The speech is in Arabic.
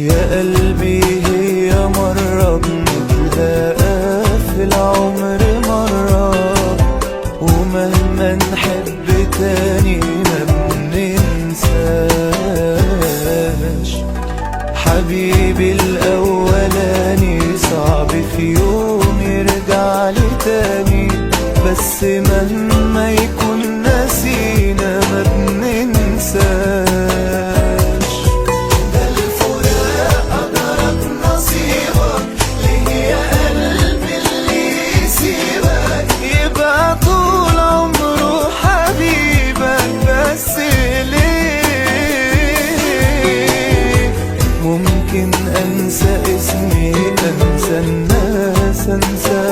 يا قلبي هي مرة بنتلاقى في العمر مرة، ومهما نحب تاني ما بننساش. حبيبي الأولاني صعب في يوم يرجع لي تاني، بس مهما يكون نسينا ما بننساش. ده الفراق قدرك نصيبك، ليه يا قلبي اللي يسيبك يبقى طول عمره حبيبك؟ بس ليه؟ ممكن أنسى اسمي، أنسى الناس، أنسى